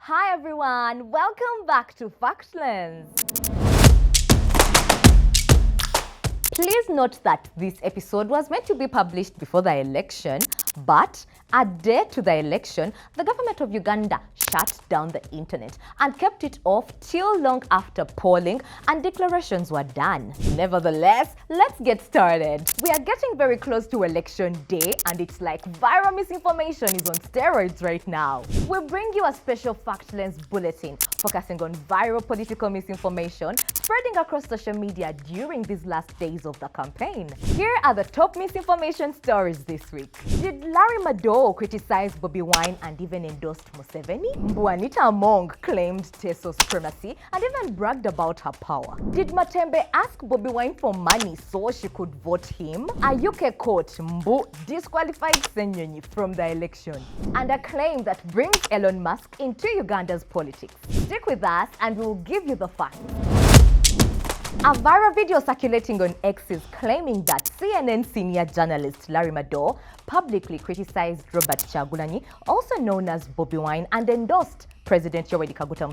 Hi everyone, welcome back to Factlens. Please note that this episode was meant to be published before the election, but a day to the election, the government of Uganda shut down the internet and kept it off till long after polling and declarations were done. Nevertheless, let's get started. We are getting very close to election day and it's like viral misinformation is on steroids right now. We bring you a special Factlens bulletin focusing on viral political misinformation spreading across social media during these last days of the campaign. Here are the top misinformation stories this week. Did Larry Madowo criticize Bobi Wine and even endorsed Museveni? Anita Among claimed Teso supremacy and even bragged about her power. Did Matembe ask Bobi Wine for money so she could vote him? A UK court disqualified Ssenyonyi from the election. And a claim that brings Elon Musk into Uganda's politics. Stick with us and we'll give you the facts. A viral video circulating on X is claiming that CNN senior journalist Larry Madowo publicly criticized Robert Kyagulanyi, also known as Bobi Wine, and endorsed President Yoweri Kaguta.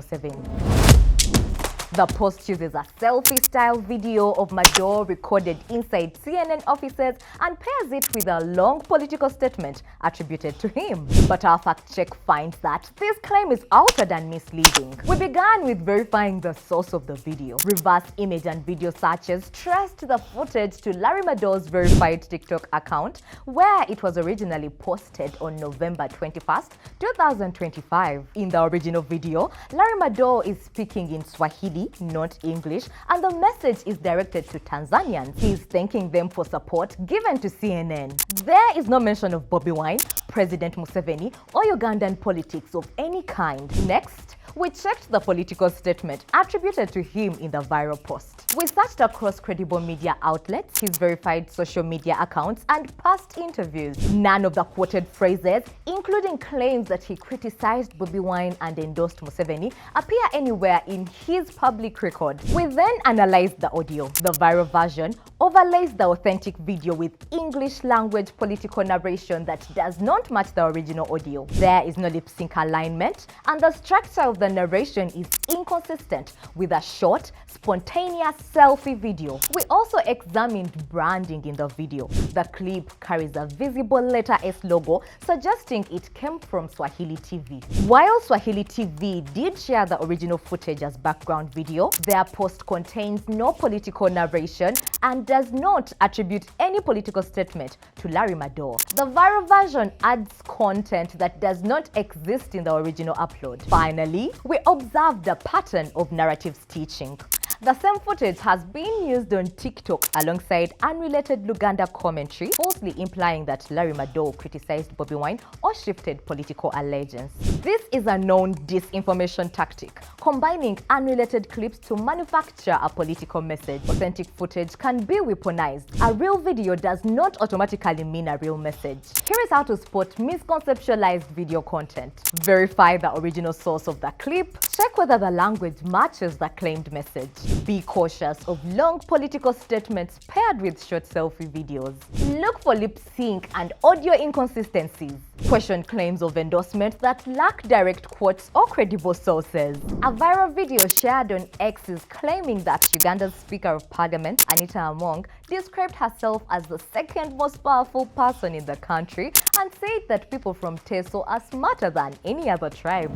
The post uses a selfie-style video of Madowo recorded inside CNN offices and pairs it with a long political statement attributed to him. But our fact check finds that this claim is altered and misleading. We began with verifying the source of the video. Reverse image and video searches traced the footage to Larry Madowo's verified TikTok account, where it was originally posted on November 21st, 2025. In the original video, Larry Madowo is speaking in Swahili, not English, and the message is directed to Tanzanians. He is thanking them for support given to CNN. There is no mention of Bobi Wine, President Museveni, or Ugandan politics of any kind. Next, we checked the political statement attributed to him in the viral post. We searched across credible media outlets, his verified social media accounts, and past interviews. None of the quoted phrases, including claims that he criticized Bobi Wine and endorsed Museveni, appear anywhere in his public record. We then analyzed the audio. The viral version overlays the authentic video with English language political narration that does not match the original audio. There is no lip sync alignment, and the structure of the narration is inconsistent with a short, spontaneous selfie video. We also examined branding in the video. The clip carries a visible letter S logo, suggesting it came from Swahili TV. While Swahili TV did share the original footage as background video, their post contains no political narration and does not attribute any political statement to Larry Madowo. The viral version adds content that does not exist in the original upload. Finally, we observed the pattern of narrative stitching. The same footage has been used on TikTok alongside unrelated Luganda commentary, falsely implying that Larry Madowo criticized Bobi Wine or shifted political allegiance. This is a known disinformation tactic, combining unrelated clips to manufacture a political message. Authentic footage can be weaponized. A real video does not automatically mean a real message. Here is how to spot misconceptualized video content. Verify the original source of the clip. Check whether the language matches the claimed message. Be cautious of long political statements paired with short selfie videos. Look for lip sync and audio inconsistencies. Question claims of endorsement that lack direct quotes or credible sources. A viral video shared on X is claiming that Uganda's Speaker of Parliament, Anita Among, described herself as the second most powerful person in the country and said that people from Teso are smarter than any other tribe.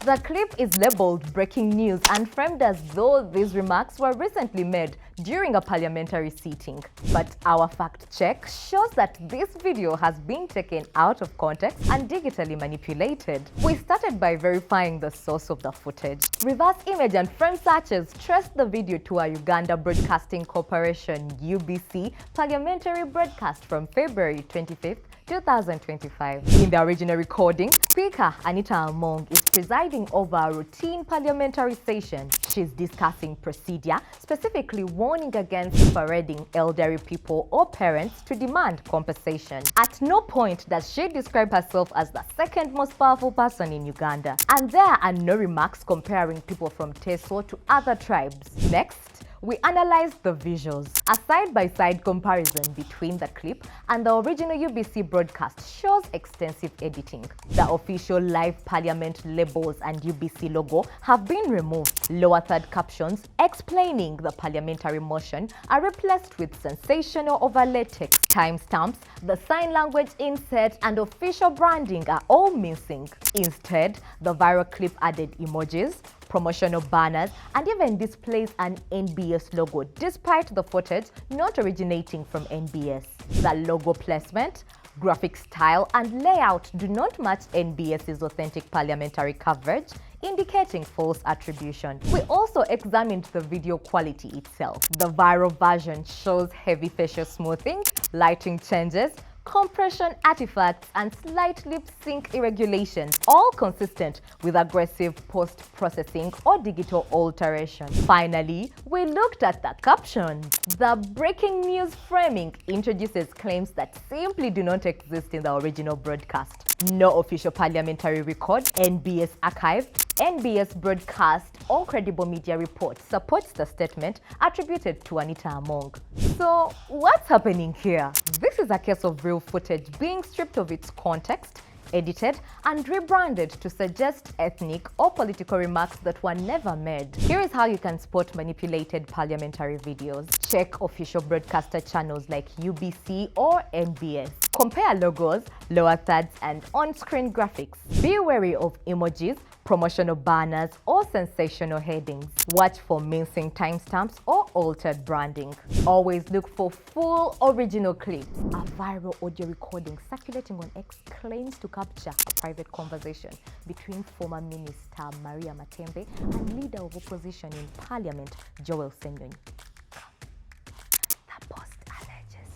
The clip is labeled breaking news and framed as though these remarks were recently made during a parliamentary sitting. But our fact check shows that this video has been taken out of context and digitally manipulated. We started by verifying the source of the footage. Reverse image and frame searches traced the video to a Uganda Broadcasting Corporation (UBC) parliamentary broadcast from February 25th, 2025. In the original recording, Speaker Anita Among is presiding over a routine parliamentary session. She's discussing procedure, specifically warning against parading elderly people or parents to demand compensation. At no point does she describe herself as the second most powerful person in Uganda, and there are no remarks comparing people from Teso to other tribes. Next, We analyzed the visuals. A side-by-side comparison between the clip and the original UBC broadcast shows extensive editing. The official live parliament labels and UBC logo have been removed. Lower third captions explaining the parliamentary motion are replaced with sensational overlay text. Timestamps, the sign language insert, and official branding are all missing. Instead, the viral clip added emojis, promotional banners, and even displays an NBS logo, despite the footage not originating from NBS. The logo placement, graphic style, and layout do not match NBS's authentic parliamentary coverage, indicating false attribution. We also examined the video quality itself. The viral version shows heavy facial smoothing, lighting changes, compression artifacts, and slight lip sync irregulations, all consistent with aggressive post-processing or digital alteration. Finally, we looked at the captions. The breaking news framing introduces claims that simply do not exist in the original broadcast. No official parliamentary record, NBS archive, NBS broadcast, or credible media report supports the statement attributed to Anita Among. So, what's happening here? This is a case of real footage being stripped of its context, edited, and rebranded to suggest ethnic or political remarks that were never made. Here is how you can spot manipulated parliamentary videos. Check official broadcaster channels like UBC or NBS. Compare logos, lower thirds, and on-screen graphics. Be wary of emojis, promotional banners, or sensational headings. Watch for missing timestamps or altered branding. Always look for full original clips. A viral audio recording circulating on X claims to capture a private conversation between former Minister Miria Matembe and Leader of Opposition in Parliament, Joel Ssenyonyi. The post alleges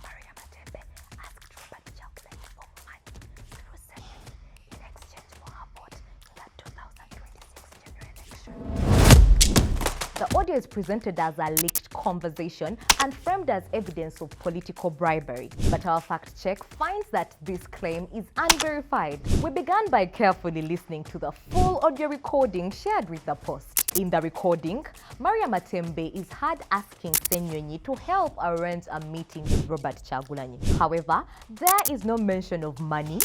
Miria Matembe asked Robert Kyagulanyi for money through Ssenyonyi in exchange for her vote in the 2026 general election. The audio is presented as a leaked conversation and framed as evidence of political bribery. But our fact check finds that this claim is unverified. We began by carefully listening to the full audio recording shared with the Post. In the recording, Miria Matembe is heard asking Ssenyonyi to help arrange a meeting with Robert Kyagulanyi. However, there is no mention of money,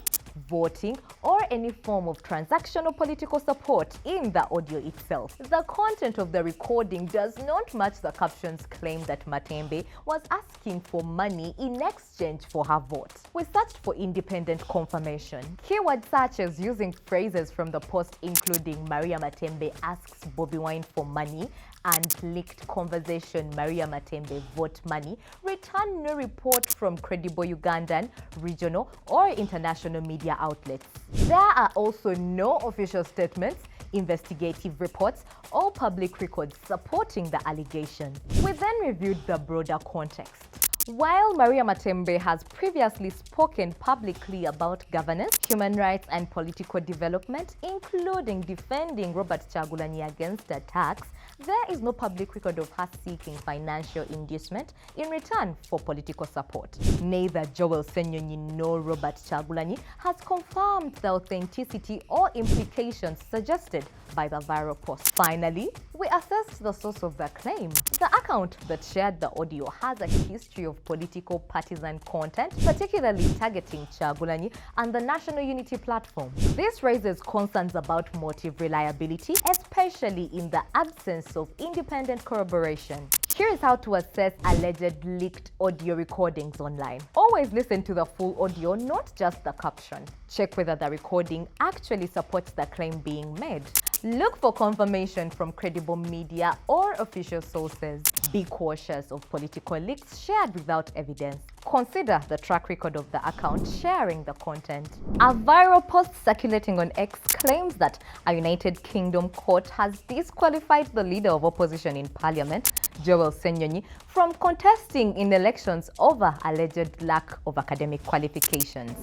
voting, or any form of transactional political support in the audio itself. The content of the recording does not match the caption's claim that Matembe was asking for money in exchange for her vote. We searched for independent confirmation. Keyword searches using phrases from the Post including Miria Matembe asks Bobby Wine for money and leaked conversation Miria Matembe vote money return no report from credible Ugandan, regional, or international media outlets. There are also no official statements, investigative reports, or public records supporting the allegation. We then reviewed the broader context. While Miria Matembe has previously spoken publicly about governance, human rights, and political development, including defending Robert Kyagulanyi against attacks, there is no public record of her seeking financial inducement in return for political support. Neither Joel Ssenyonyi nor Robert Kyagulanyi has confirmed the authenticity or implications suggested by the viral post. Finally, we assessed the source of the claim. The account that shared the audio has a history of political partisan content, particularly targeting Kyagulanyi and the National Unity Platform. This raises concerns about motive reliability, especially in the absence of independent corroboration. Here is how to assess alleged leaked audio recordings online. Always listen to the full audio, not just the caption. Check whether the recording actually supports the claim being made. Look for confirmation from credible media or official sources. Be cautious of political leaks shared without evidence. Consider the track record of the account sharing the content. A viral post circulating on X claims that a United Kingdom court has disqualified the leader of opposition in Parliament, Joel Ssenyonyi, from contesting in elections over alleged lack of academic qualifications.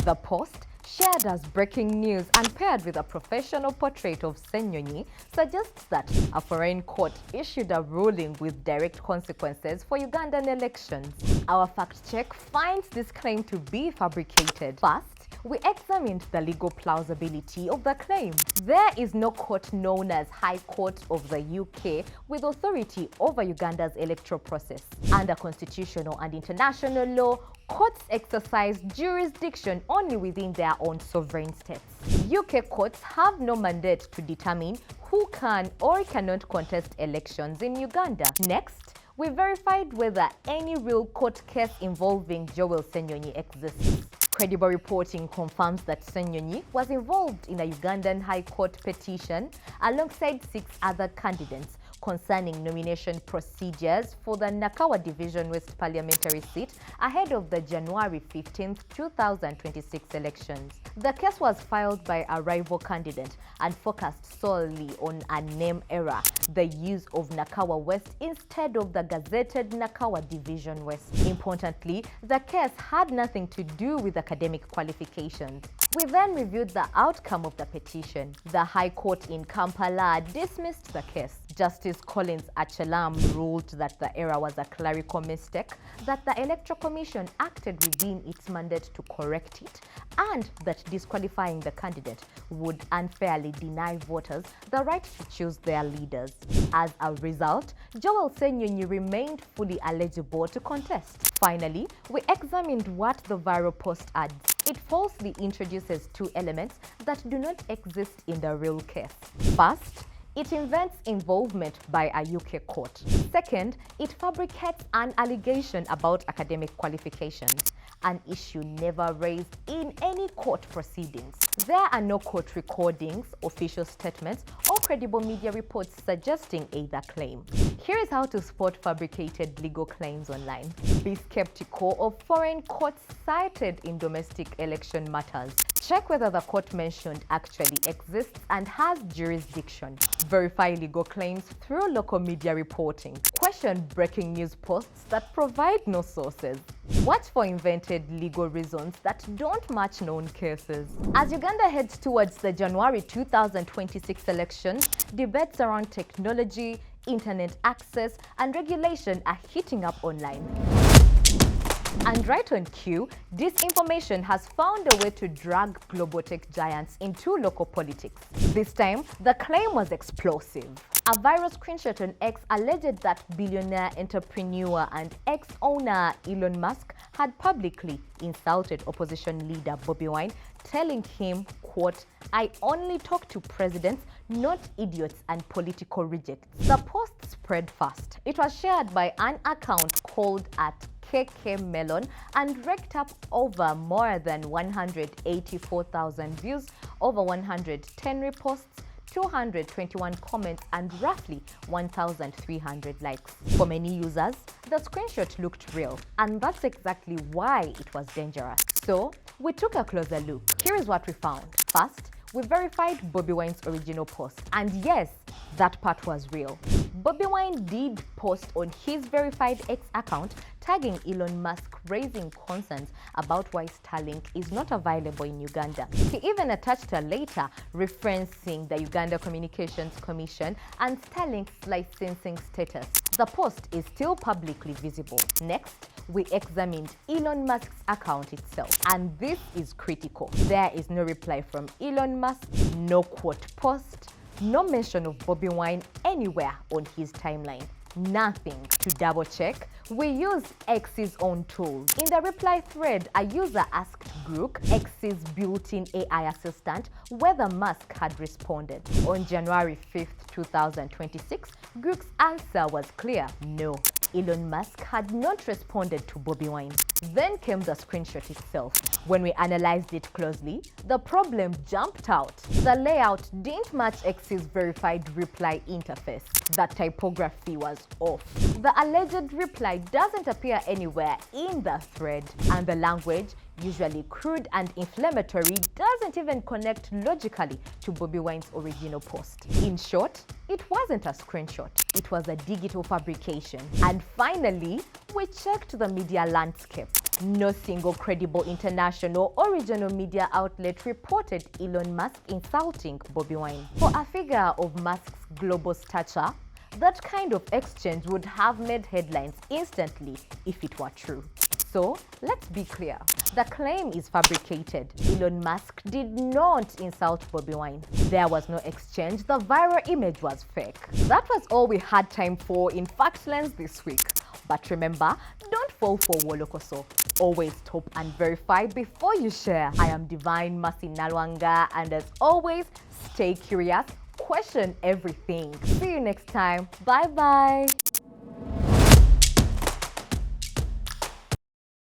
The post, shared as breaking news and paired with a professional portrait of Ssenyonyi, suggests that a foreign court issued a ruling with direct consequences for Ugandan elections. Our fact check finds this claim to be fabricated. First, we examined the legal plausibility of the claim. There is no court known as High Court of the UK with authority over Uganda's electoral process. Under constitutional and international law, courts exercise jurisdiction only within their own sovereign states. UK courts have no mandate to determine who can or cannot contest elections in Uganda. Next, we verified whether any real court case involving Joel Ssenyonyi exists. Credible reporting confirms that Ssenyonyi was involved in a Ugandan High Court petition alongside 6 other candidates concerning nomination procedures for the Nakawa Division West parliamentary seat ahead of the January 15, 2026 elections. The case was filed by a rival candidate and focused solely on a name error, the use of Nakawa West instead of the gazetted Nakawa Division West. Importantly, the case had nothing to do with academic qualifications. We then reviewed the outcome of the petition. The High Court in Kampala dismissed the case. Justice Collins Achelam ruled that the error was a clerical mistake, that the Electoral Commission acted within its mandate to correct it, and that disqualifying the candidate would unfairly deny voters the right to choose their leaders. As a result, Joel Ssenyonyi remained fully eligible to contest. Finally, we examined what the viral post adds. It falsely introduces 2 elements that do not exist in the real case. First, it invents involvement by a UK court. Second, it fabricates an allegation about academic qualifications, an issue never raised in any court proceedings. There are no court recordings, official statements, or credible media reports suggesting either claim. Here is how to spot fabricated legal claims online. Be skeptical of foreign courts cited in domestic election matters. Check whether the court mentioned actually exists and has jurisdiction. Verify legal claims through local media reporting. Question breaking news posts that provide no sources. Watch for invented legal reasons that don't match known cases. As Uganda heads towards the January 2026 elections, debates around technology, internet access, and regulation are heating up online. And right on cue, disinformation has found a way to drag global tech giants into local politics. This time, the claim was explosive. A viral screenshot on X alleged that billionaire entrepreneur and ex-owner Elon Musk had publicly insulted opposition leader Bobi Wine, telling him, quote, "I only talk to presidents, not idiots and political rejects." The post spread fast. It was shared by an account called @KK Melon and racked up over more than 184,000 views, over 110 reposts, 221 comments, and roughly 1,300 likes. For many users, the screenshot looked real, and that's exactly why it was dangerous. So, we took a closer look. Here is what we found. First, we verified Bobi Wine's original post, and yes, that part was real. Bobi Wine did post on his verified X account tagging Elon Musk, raising concerns about why Starlink is not available in Uganda. He even attached a letter referencing the Uganda Communications Commission and Starlink's licensing status. The post is still publicly visible. Next, we examined Elon Musk's account itself, and this is critical. There is no reply from Elon Musk, no quote post, no mention of Bobi Wine anywhere on his timeline. Nothing. To double check, we used X's own tools. In the reply thread, a user asked Grook, X's built-in AI assistant, whether Musk had responded. On January 5th, 2026, Grook's answer was clear: no. Elon Musk had not responded to Bobi Wine. Then came the screenshot itself. When we analyzed it closely, the problem jumped out. The layout didn't match X's verified reply interface. The typography was off. The alleged reply doesn't appear anywhere in the thread, and the language, usually crude and inflammatory, doesn't even connect logically to Bobi Wine's original post. In short, it wasn't a screenshot. It was a digital fabrication. And finally, we checked the media landscape. No single credible international or regional media outlet reported Elon Musk insulting Bobi Wine. For a figure of Musk's global stature, that kind of exchange would have made headlines instantly if it were true. So, let's be clear. The claim is fabricated. Elon Musk did not insult Bobi Wine. There was no exchange. The viral image was fake. That was all we had time for in Fact Lens this week. But remember, don't fall for Wolokoso. Always top and verify before you share. I am Divine Masi Nalwanga, and as always, stay curious, question everything. See you next time. Bye bye.